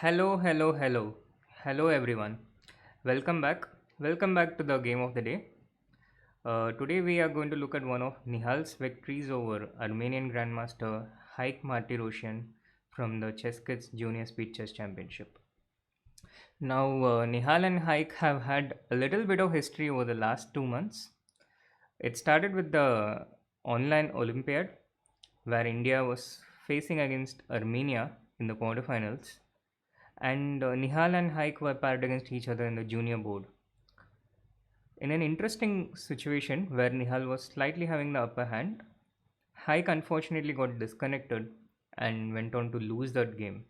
Hello, hello, hello. Hello, everyone. Welcome back. Welcome back to the game of the day. Today, we are going to look at one of Nihal's victories over Armenian Grandmaster Haik Martirosyan from the Chess Kids Junior Speed Chess Championship. Now, Nihal and Haik have had a little bit of history over the last 2 months. It started with the online Olympiad, where India was facing against Armenia in the quarterfinals, and Nihal and Haik were paired against each other in the junior board. In an interesting situation where Nihal was slightly having the upper hand, Haik unfortunately got disconnected and went on to lose that game.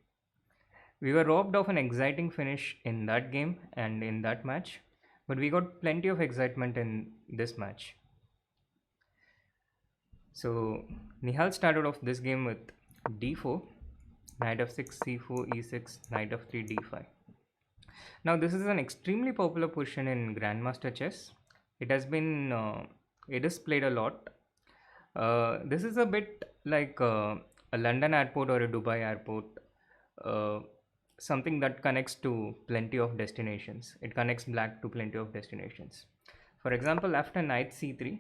We were robbed of an exciting finish in that game and in that match, but we got plenty of excitement in this match. So Nihal started off this game with d4, knight f6, c4, e6, knight f3, d5. Now this is an extremely popular position in Grandmaster chess. It has been it is played a lot. This is a bit like a London airport or a Dubai airport, uh, something that connects to plenty of destinations. It connects black to plenty of destinations. For example, after knight c3,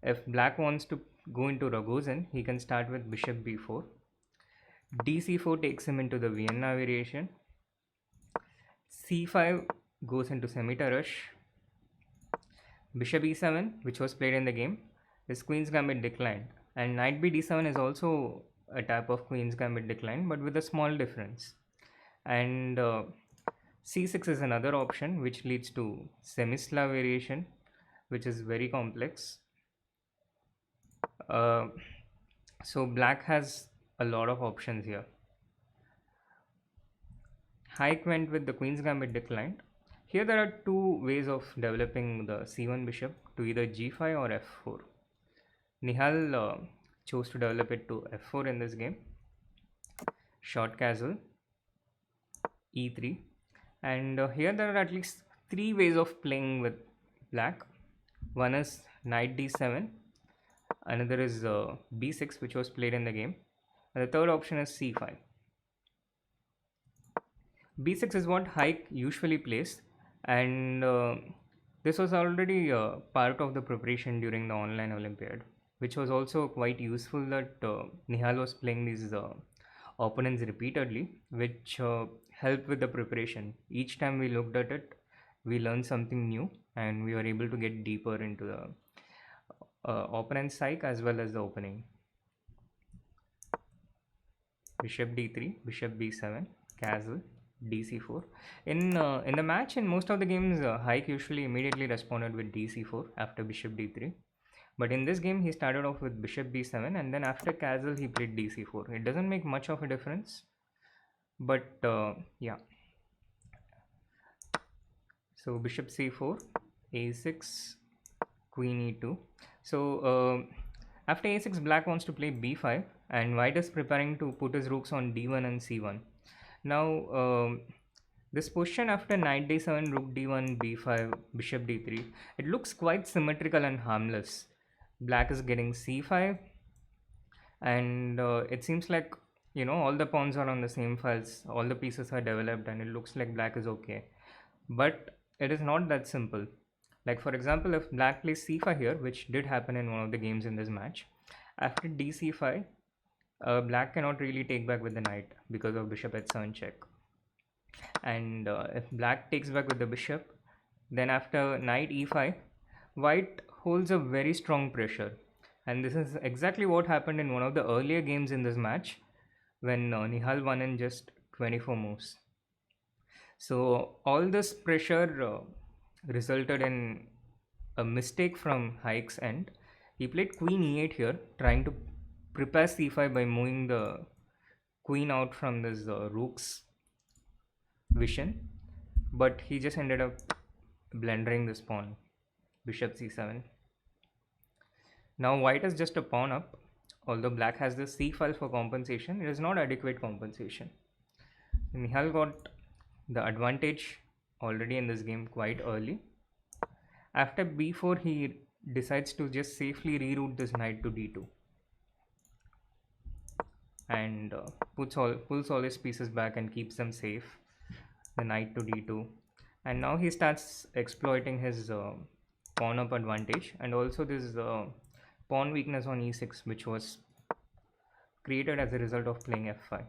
if black wants to go into Ragozin, he can start with bishop b4. dc4 takes him into the Vienna variation. c5 goes into semi-Tarrasch. Bishop e7, which was played in the game, is Queen's Gambit declined, and Knight b d7 is also a type of Queen's Gambit decline, but with a small difference. And c6 is another option, which leads to Semislav variation, which is very complex. So black has a lot of options here. Haik went with the Queen's Gambit declined. Here there are two ways of developing the c1 bishop to either g5 or f4. Nihal chose to develop it to f4 in this game. Short castle, e3, and here there are at least three ways of playing with black. One is knight d7, another is b6, which was played in the game, and the third option is c5. b6 is what Haik usually plays, and this was already part of the preparation during the online Olympiad, which was also quite useful that Nihal was playing these opponents repeatedly, which helped with the preparation. Each time we looked at it, we learned something new, and we were able to get deeper into the opponent's psyche as well as the opening. Bishop d3, bishop b7, castle, dc4. In the match, in most of the games, Haik usually immediately responded with dc4 after bishop d3. But in this game, he started off with bishop b7, and then after castle, he played dc4. It doesn't make much of a difference, but yeah. So bishop c4, a6, queen e2. So after a6, black wants to play b5, and white is preparing to put his rooks on d1 and c1. Now this position after knight d7, rook d1, b5, bishop d3, it looks quite symmetrical and harmless. Black is getting c5, and it seems like, you know, all the pawns are on the same files, all the pieces are developed, and it looks like black is okay. But it is not that simple. Like, for example, if black plays c5 here, which did happen in one of the games in this match, after dc5, black cannot really take back with the knight because of bishop h7 check. And if black takes back with the bishop, then after knight e5, white holds a very strong pressure. And this is exactly what happened in one of the earlier games in this match, when Nihal won in just 24 moves. So all this pressure resulted in a mistake from Haik's end. He played queen e8 here, trying to prepare c5 by moving the queen out from this rook's vision, but he just ended up blundering this pawn, bishop c7. Now white is just a pawn up. Although black has the c file for compensation, it is not adequate compensation. Nihal got the advantage already in this game quite early. After b4, he decides to just safely reroute this knight to d2 and pulls all his pieces back and keeps them safe. the knight to d2, and now he starts exploiting his pawn up advantage, and also this pawn weakness on e6, which was created as a result of playing f5.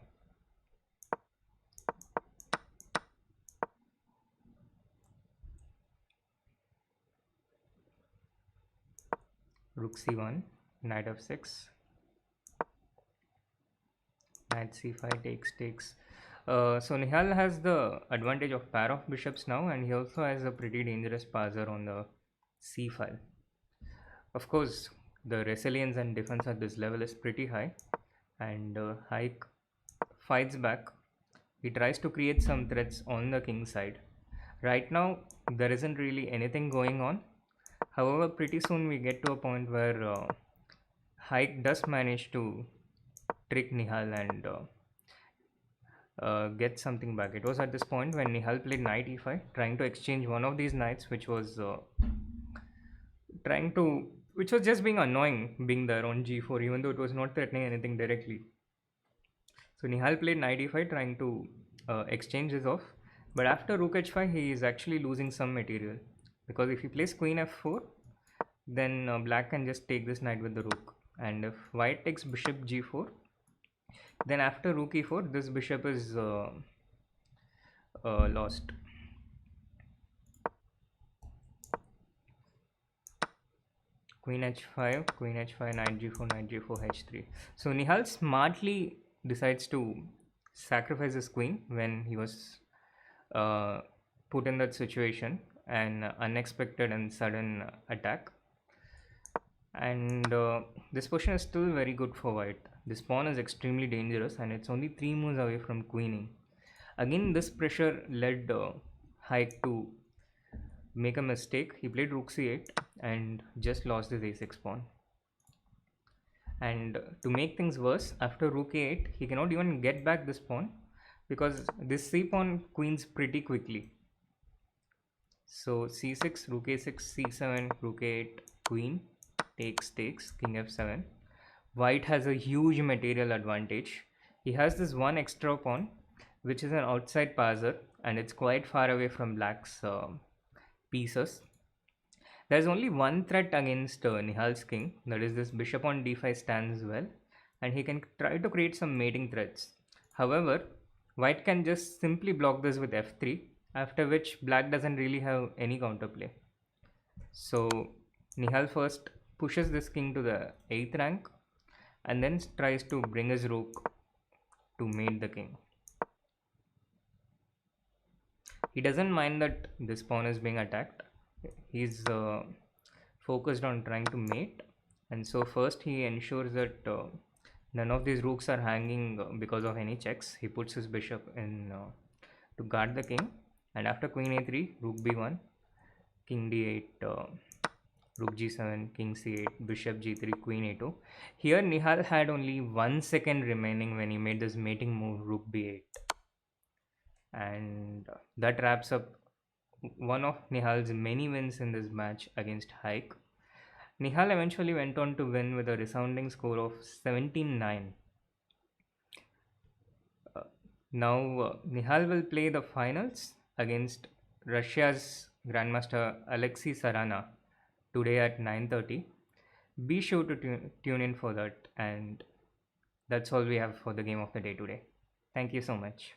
Rook c1, knight f6, knight c5 takes. So Nihal has the advantage of pair of bishops now, and he also has a pretty dangerous passer on the c file. Of course, the resilience and defense at this level is pretty high, and Haik fights back. He tries to create some threats on the king side. Right now, there isn't really anything going on. However, pretty soon we get to a point where Haik does manage to trick Nihal and get something back. It was at this point when Nihal played knight e5, trying to exchange one of these knights, which was just being annoying, being there on g4, even though it was not threatening anything directly. So Nihal played knight e5, trying to exchange this off. But after rook h5, he is actually losing some material, because if he plays queen f4, then black can just take this knight with the rook. And if white takes bishop g4, then after rook e4, this bishop is lost. Queen h5, knight g4, h3. So Nihal smartly decides to sacrifice his queen when he was put in that situation, an unexpected and sudden attack. And this position is still very good for white. This pawn is extremely dangerous, and it's only 3 moves away from queening. Again, this pressure led Haik to make a mistake. He played rook c8 and just lost his a6 pawn. And to make things worse, after rook a8, he cannot even get back this pawn, because this c pawn queens pretty quickly. So c6, rook a6, c7, rook a8, queen, takes, king f7. White has a huge material advantage. He has this one extra pawn, which is an outside passer, and it's quite far away from black's pieces. There's only one threat against Nihal's king, that is this bishop on d5 stands well, and he can try to create some mating threats. However, white can just simply block this with f3, after which black doesn't really have any counterplay. So Nihal first pushes this king to the 8th rank, and then tries to bring his rook to mate the king. He doesn't mind that this pawn is being attacked. He's focused on trying to mate, and so first he ensures that none of these rooks are hanging because of any checks. He puts his bishop in to guard the king, and after queen a3, rook b1, king d8, rook g7, king c8, bishop g3, queen a2. Here Nihal had only 1 second remaining when he made this mating move, rook b8. And that wraps up one of Nihal's many wins in this match against Haik. Nihal eventually went on to win with a resounding score of 17-9. Now Nihal will play the finals against Russia's Grandmaster Alexei Sarana today at 9:30. Be sure to tune in for that, and that's all we have for the game of the day today. Thank you so much.